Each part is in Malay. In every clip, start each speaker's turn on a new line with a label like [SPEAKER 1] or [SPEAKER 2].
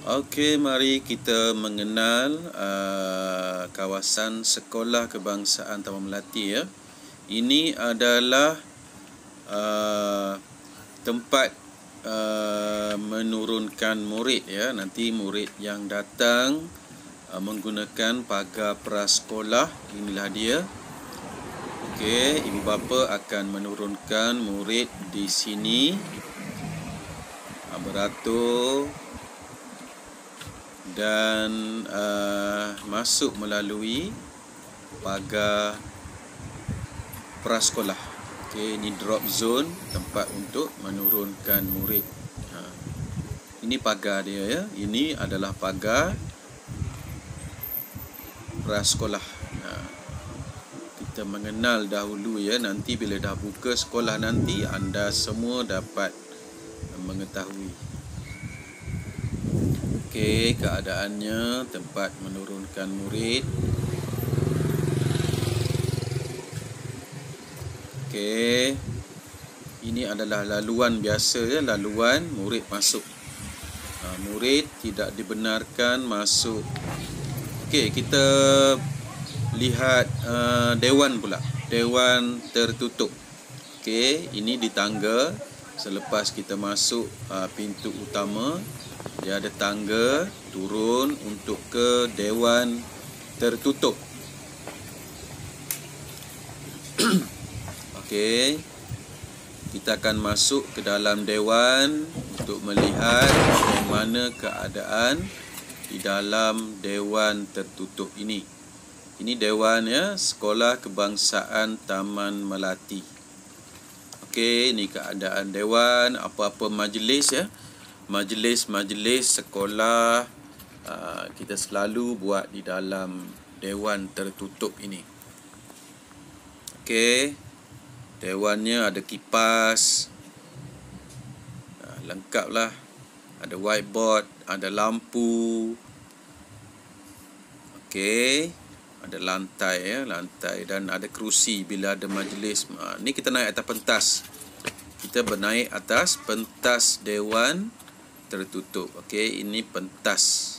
[SPEAKER 1] Okey, mari kita mengenal kawasan Sekolah Kebangsaan Taman Melati ya. Ini adalah tempat menurunkan murid ya. Nanti murid yang datang menggunakan pagar prasekolah, inilah dia. Okey, ibu bapa akan menurunkan murid di sini beratur dan masuk melalui pagar prasekolah. Okey, ini drop zone, tempat untuk menurunkan murid. Ini pagar dia ya. Ini adalah pagar prasekolah. Kita mengenal dahulu ya. Nanti bila dah buka sekolah nanti, anda semua dapat mengetahui. Okey, keadaannya tempat menurunkan murid. Okey, ini adalah laluan biasa ya, laluan murid masuk. Murid tidak dibenarkan masuk. Okey, kita lihat dewan pula. Dewan tertutup. Okey, ini di tangga. Selepas kita masuk pintu utama, dia ada tangga turun untuk ke dewan tertutup. Okey, kita akan masuk ke dalam dewan untuk melihat bagaimana keadaan di dalam dewan tertutup ini. Ini dewan ya, Sekolah Kebangsaan Taman Melati. Okey, ini keadaan dewan, apa-apa majlis ya. Majlis-majlis sekolah kita selalu buat di dalam dewan tertutup ini. Okey, dewannya ada kipas, lengkaplah. Ada whiteboard, ada lampu. Okey, ada lantai ya, lantai, dan ada kerusi bila ada majlis. Ni kita naik atas pentas. Kita bernaik atas pentas dewan tertutup. Okey, ini pentas.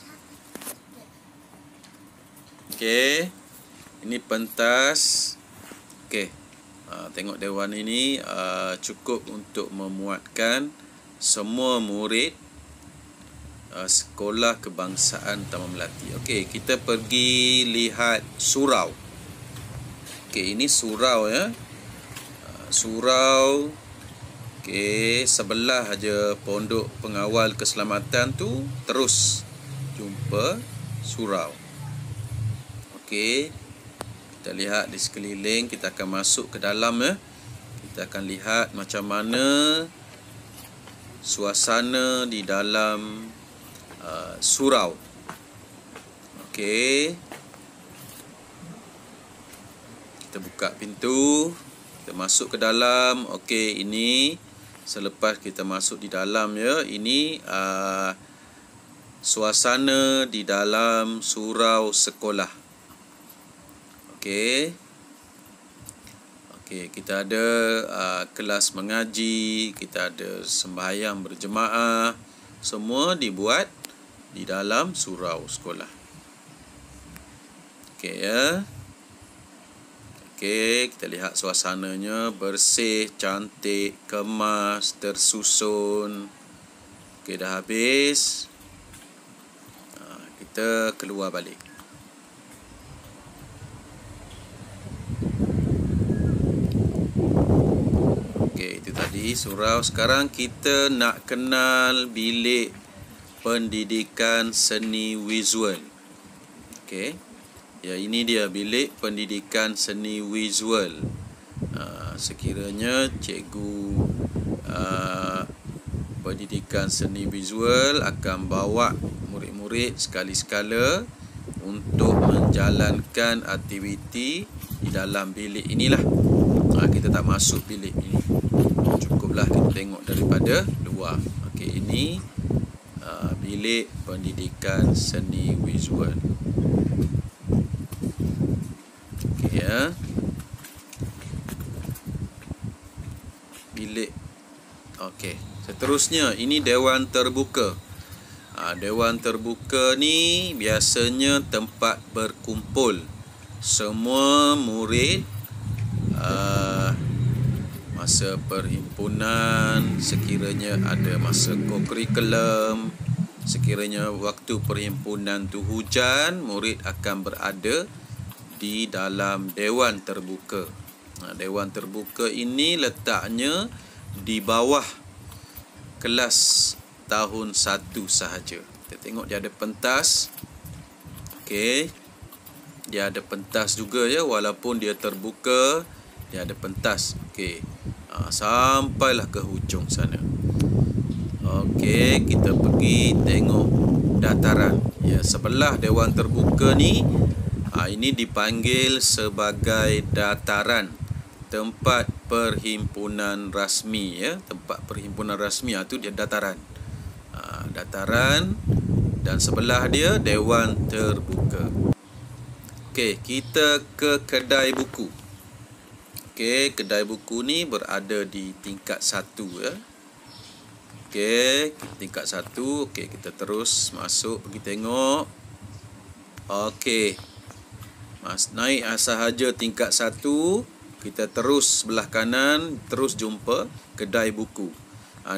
[SPEAKER 1] Okey, ini pentas. Okey, tengok dewan ini cukup untuk memuatkan semua murid Sekolah Kebangsaan Taman Melati. Okey, kita pergi lihat surau. Okey, ini surau ya. Surau. Okey, sebelah aja pondok pengawal keselamatan tu, terus jumpa surau. Okey, kita lihat di sekeliling. Kita akan masuk ke dalam ya. Kita akan lihat macam mana suasana di dalam surau. Okey, kita buka pintu, kita masuk ke dalam. Okey, ini selepas kita masuk di dalam ya, ini suasana di dalam surau sekolah. Okey. Okey, kita ada kelas mengaji, kita ada sembahyang berjemaah, semua dibuat di dalam surau sekolah. Okey ya. Okey, kita lihat suasananya bersih, cantik, kemas, tersusun. Okey, dah habis. Kita keluar balik. Okey, itu tadi surau. Sekarang kita nak kenal bilik pendidikan seni visual. Okey. Ya, ini dia bilik pendidikan seni visual. Sekiranya cikgu pendidikan seni visual akan bawa murid-murid sekali-sekala untuk menjalankan aktiviti di dalam bilik inilah. Kita tak masuk bilik ini. Cukuplah kita tengok daripada luar. Okey, ini bilik pendidikan seni visual. Okey ya. Bilik. Okey. Seterusnya, ini dewan terbuka. Dewan terbuka ni biasanya tempat berkumpul semua murid masa perhimpunan, sekiranya ada masa co-curriculum, sekiranya waktu perhimpunan tu hujan, murid akan berada di dalam dewan terbuka. Dewan terbuka ini letaknya di bawah kelas tahun 1 sahaja. Kita tengok dia ada pentas. Okey. Dia ada pentas juga ya, walaupun dia terbuka, dia ada pentas. Okey. Sampailah ke hujung sana. Okey, kita pergi tengok dataran. Ya, sebelah dewan terbuka ni, ini dipanggil sebagai dataran, tempat perhimpunan rasmi ya, tempat perhimpunan rasmi itu dia dataran. Dataran, dan sebelah dia dewan terbuka. Okey, kita ke kedai buku. Okey, kedai buku ni berada di tingkat 1 ya. Okey, tingkat 1. Okey, kita terus masuk pergi tengok. Okey. Naik sahaja tingkat 1, kita terus sebelah kanan, terus jumpa kedai buku.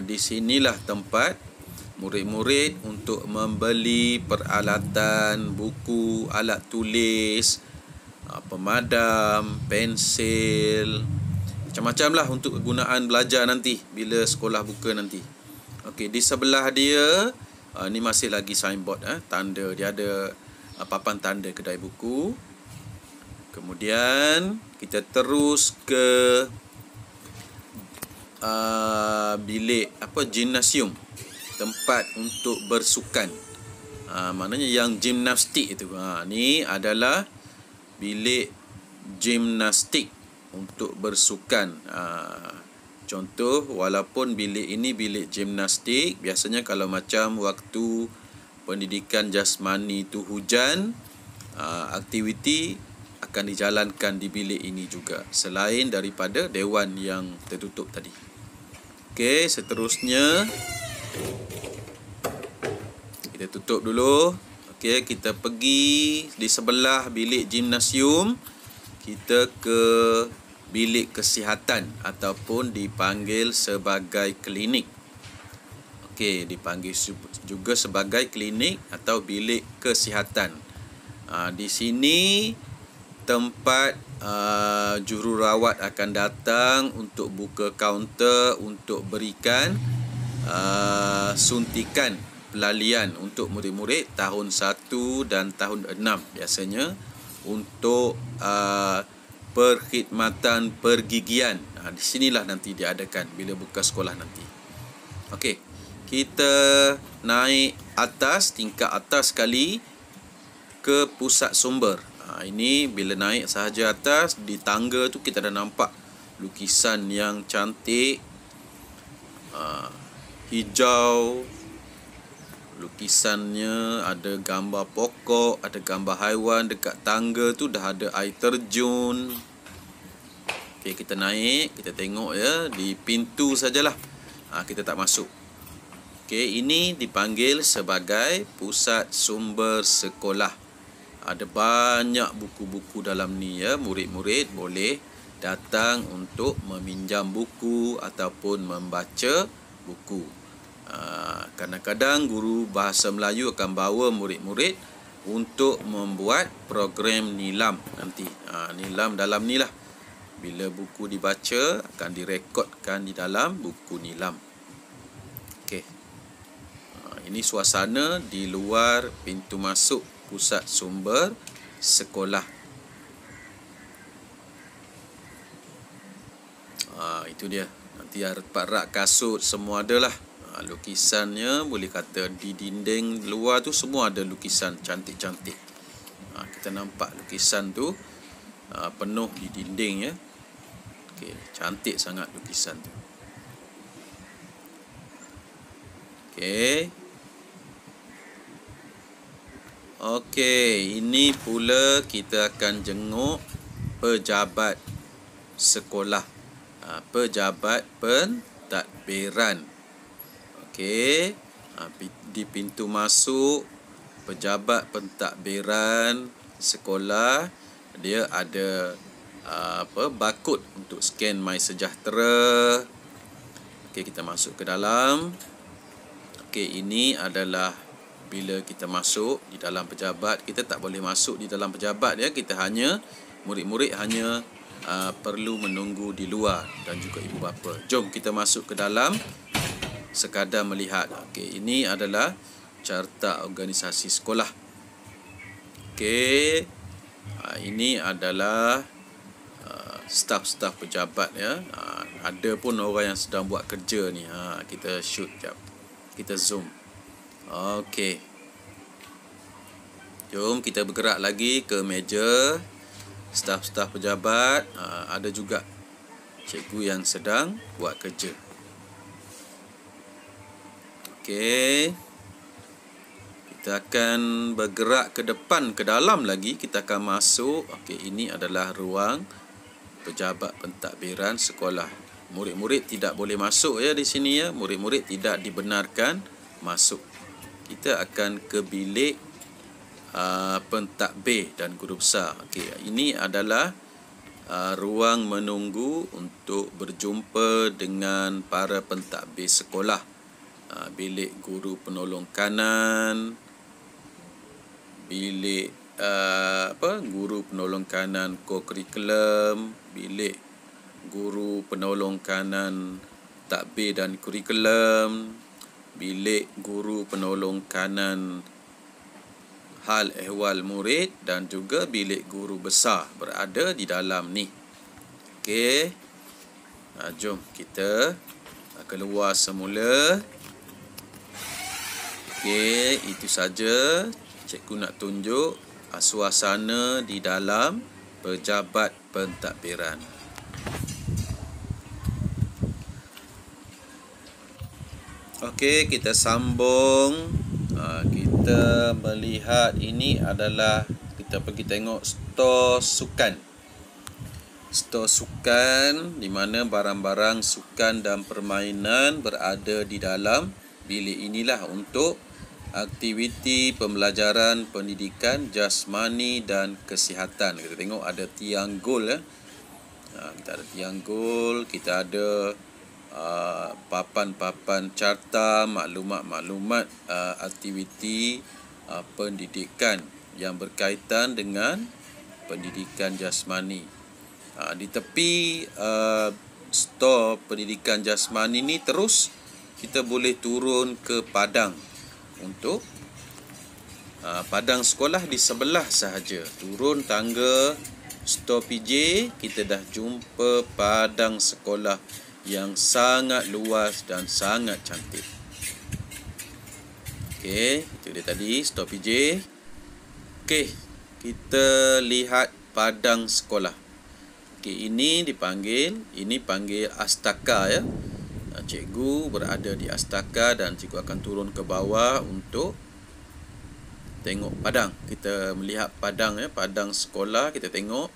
[SPEAKER 1] Di sinilah tempat murid-murid untuk membeli peralatan, buku, alat tulis, pemadam, pensil, macam-macam lah untuk kegunaan belajar nanti bila sekolah buka nanti. Okey, di sebelah dia, ni masih lagi signboard, tanda dia ada papan tanda kedai buku. Kemudian kita terus ke bilik gimnasium, tempat untuk bersukan. Maknanya yang gimnastik itu. Ni adalah bilik gimnastik untuk bersukan. Contoh, walaupun bilik ini bilik gimnastik, biasanya kalau macam waktu pendidikan jasmani itu hujan, aktiviti akan dijalankan di bilik ini juga, selain daripada dewan yang tertutup tadi. Okey, seterusnya kita tutup dulu. Okey, kita pergi di sebelah bilik gimnasium, kita ke bilik kesihatan ataupun dipanggil sebagai klinik. Okey, dipanggil juga sebagai klinik atau bilik kesihatan. Di sini tempat jururawat akan datang untuk buka kaunter untuk berikan suntikan pelalian untuk murid-murid tahun 1 dan tahun 6 biasanya untuk perkhidmatan pergigian. Di sinilah nanti diadakan bila buka sekolah nanti. Okey, kita naik atas, tingkat atas sekali ke pusat sumber. Ini bila naik sahaja atas, di tangga tu kita dah nampak lukisan yang cantik, hijau. Lukisannya ada gambar pokok, ada gambar haiwan. Dekat tangga tu dah ada air terjun. Okey, kita naik, kita tengok ya, di pintu sajalah. Kita tak masuk. Okey, ini dipanggil sebagai pusat sumber sekolah. Ada banyak buku-buku dalam ni ya. Murid-murid boleh datang untuk meminjam buku ataupun membaca buku. Kadang-kadang guru bahasa Melayu akan bawa murid-murid untuk membuat program nilam nanti. Nilam dalam ni lah. Bila buku dibaca akan direkodkan di dalam buku nilam. Okey. Ini suasana di luar pintu masuk pusat sumber sekolah. Itu dia. Nanti rak kasut semua ada lah. Lukisannya boleh kata di dinding luar tu semua ada lukisan cantik-cantik. Kita nampak lukisan tu penuh di dinding ya. Okey, cantik sangat lukisan tu. Okey. Okey, ini pula kita akan jenguk pejabat sekolah. Pejabat pentadbiran. Okey. Di pintu masuk pejabat pentadbiran sekolah, dia ada barcode untuk scan MySejahtera. Okey, kita masuk ke dalam. Okey, ini adalah bila kita masuk di dalam pejabat. Kita tak boleh masuk di dalam pejabat ya. Kita hanya murid-murid hanya perlu menunggu di luar dan juga ibu bapa. Jom kita masuk ke dalam sekadar melihat. Okey, ini adalah carta organisasi sekolah. Okey, ini adalah staf-staf pejabat ya. Ada pun orang yang sedang buat kerja ni. Kita shoot jap. Kita zoom. Okey. Jom kita bergerak lagi ke meja staf-staf pejabat. Ada juga cikgu yang sedang buat kerja. Okey. Kita akan bergerak ke depan, ke dalam lagi. Kita akan masuk. Okey, ini adalah ruang pejabat pentadbiran sekolah. Murid-murid tidak boleh masuk ya di sini ya. Murid-murid tidak dibenarkan masuk. Kita akan ke bilik pentadbir dan guru besar. Okey, ini adalah ruang menunggu untuk berjumpa dengan para pentadbir sekolah. Bilik guru penolong kanan, bilik guru penolong kanan co-curriculum, bilik guru penolong kanan takbir dan kurikulum, bilik guru penolong kanan hal ehwal murid dan juga bilik guru besar berada di dalam ni. Okey. Jom kita keluar semula. Okey, itu saja cikgu nak tunjuk suasana di dalam pejabat pentadbiran. Okey, kita sambung. Kita melihat ini adalah, kita pergi tengok stor sukan. Stor sukan di mana barang-barang sukan dan permainan berada di dalam bilik inilah untuk aktiviti pembelajaran pendidikan jasmani dan kesihatan. Kita tengok ada tiang gol ya. Kita ada tiang gol, kita ada papan-papan carta maklumat-maklumat aktiviti pendidikan yang berkaitan dengan pendidikan jasmani. Di tepi stor pendidikan jasmani ni terus kita boleh turun ke padang untuk padang sekolah di sebelah sahaja. Turun tangga stor PJ, kita dah jumpa padang sekolah yang sangat luas dan sangat cantik. Okey, itu dia tadi stor PJ. Okey, kita lihat padang sekolah. Okey, ini panggil astaka ya. Cikgu berada di astaka dan cikgu akan turun ke bawah untuk tengok padang. Kita melihat padang ya, padang sekolah kita tengok.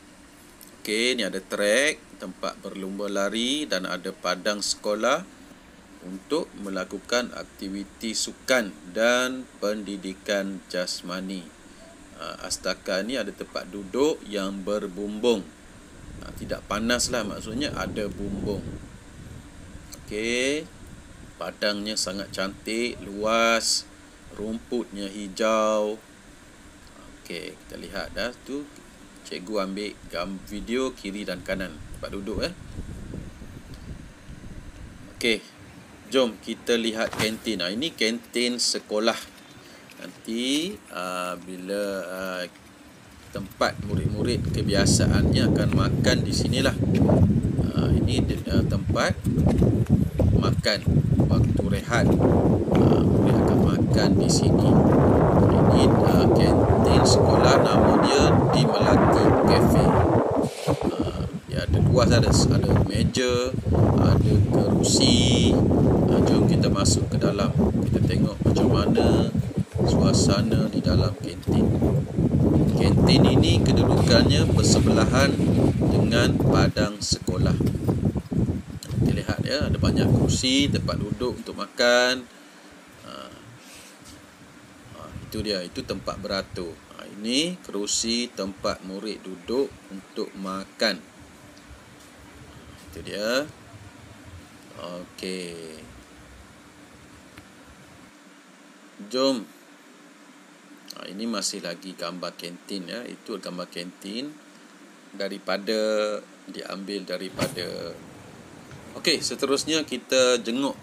[SPEAKER 1] Okey, ni ada trek tempat berlumba lari dan ada padang sekolah untuk melakukan aktiviti sukan dan pendidikan jasmani. Astaka ni ada tempat duduk yang berbumbung. Tidak panas lah, maksudnya ada bumbung. Okey, padangnya sangat cantik, luas, rumputnya hijau. Okey, kita lihat dah tu. Cikgu ambil video kiri dan kanan tempat duduk Okey, jom kita lihat kantin. Ini kantin sekolah. Nanti bila tempat murid-murid kebiasaannya akan makan di sinilah. Ini tempat makan waktu rehat. Murid akan makan di sini. Ini kantin sekolah, nama dia Di Melati Cafe. Dia ada luas, ada meja, ada kerusi. Jom kita masuk ke dalam. Kita tengok macam mana suasana di dalam kantin. Kantin ini kedudukannya bersebelahan dengan padang sekolah. Kita lihat ya, ada banyak kerusi, tempat duduk untuk makan. itu dia, itu tempat beratur. Ini kerusi tempat murid duduk untuk makan. Itu dia. Okey. Jom. Ini masih lagi gambar kantin ya. Itu gambar kantin diambil daripada. Okey, seterusnya kita jenguk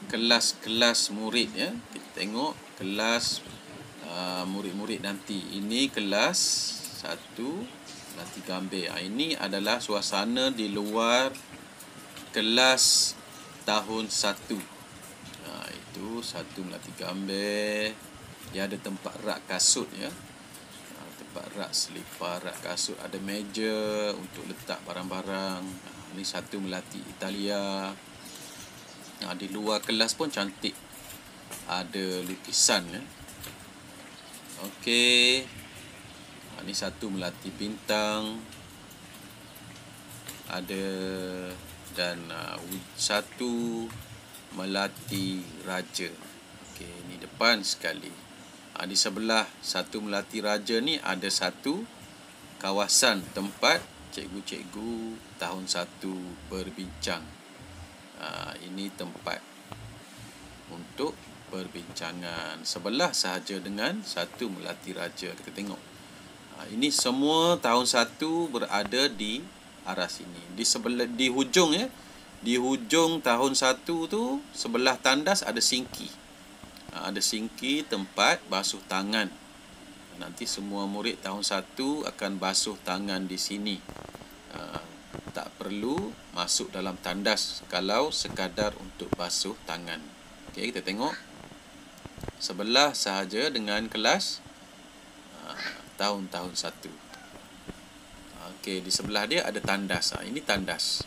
[SPEAKER 1] kelas-kelas murid ya. Kita tengok kelas murid-murid nanti. Ini kelas 1 Melati Gambir. Ini adalah suasana di luar kelas tahun 1. Itu 1 Melati Gambir. Dia ada tempat rak kasut ya. Tempat rak selipar, rak kasut, ada meja untuk letak barang-barang. Ini 1 Melati Italia. Di luar kelas pun cantik. Ada lukisan ya. Okey. Ini 1 Melati Bintang. Ada dan 1 Melati Raja. Okey, ini depan sekali. Di sebelah 1 Melati Raja ni ada 1 kawasan tempat cikgu-cikgu tahun 1 berbincang. Ini tempat untuk perbincangan. Sebelah sahaja dengan 1 Melati Raja. Kita tengok. Ini semua tahun 1 berada di arah sini. Di hujung ya. Di hujung tahun 1 tu sebelah tandas ada sinki. Ada sinki tempat basuh tangan. Nanti semua murid tahun 1 akan basuh tangan di sini. Tak perlu masuk dalam tandas kalau sekadar untuk basuh tangan. Okey, kita tengok. Sebelah sahaja dengan kelas tahun-tahun 1. Okey, di sebelah dia ada tandas. Ini tandas.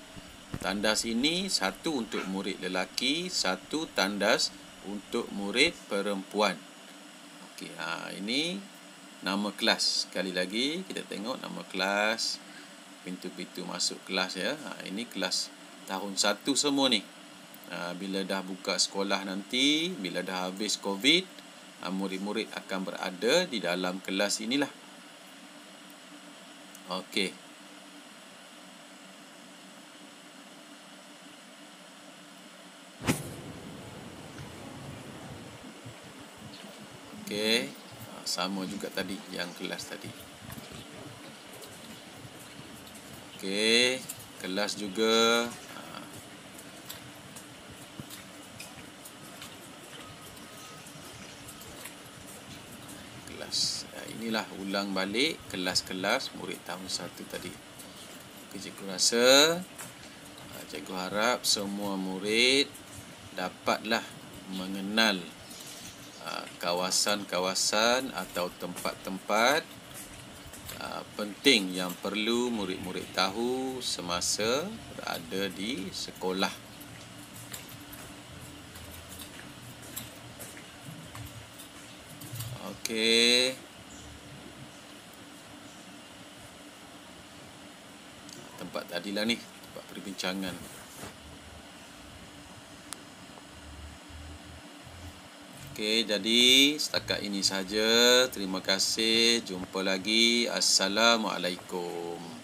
[SPEAKER 1] Tandas ini 1 untuk murid lelaki, 1 tandas untuk murid perempuan. Okey, ini nama kelas. Sekali lagi kita tengok nama kelas, pintu-pintu masuk kelas ya. Ini kelas tahun 1 semua ni. Bila dah buka sekolah nanti, bila dah habis COVID, murid-murid akan berada di dalam kelas inilah. Okey. Okey. Sama juga tadi yang kelas tadi. Okey. Kelas juga. Inilah ulang balik kelas-kelas murid tahun 1 tadi. Cikgu rasa, cikgu harap semua murid dapatlah mengenal kawasan-kawasan atau tempat-tempat penting yang perlu murid-murid tahu semasa berada di sekolah. Okey. Tempat tadilah ni, tempat perbincangan. Okey, jadi setakat ini saja. Terima kasih. Jumpa lagi. Assalamualaikum.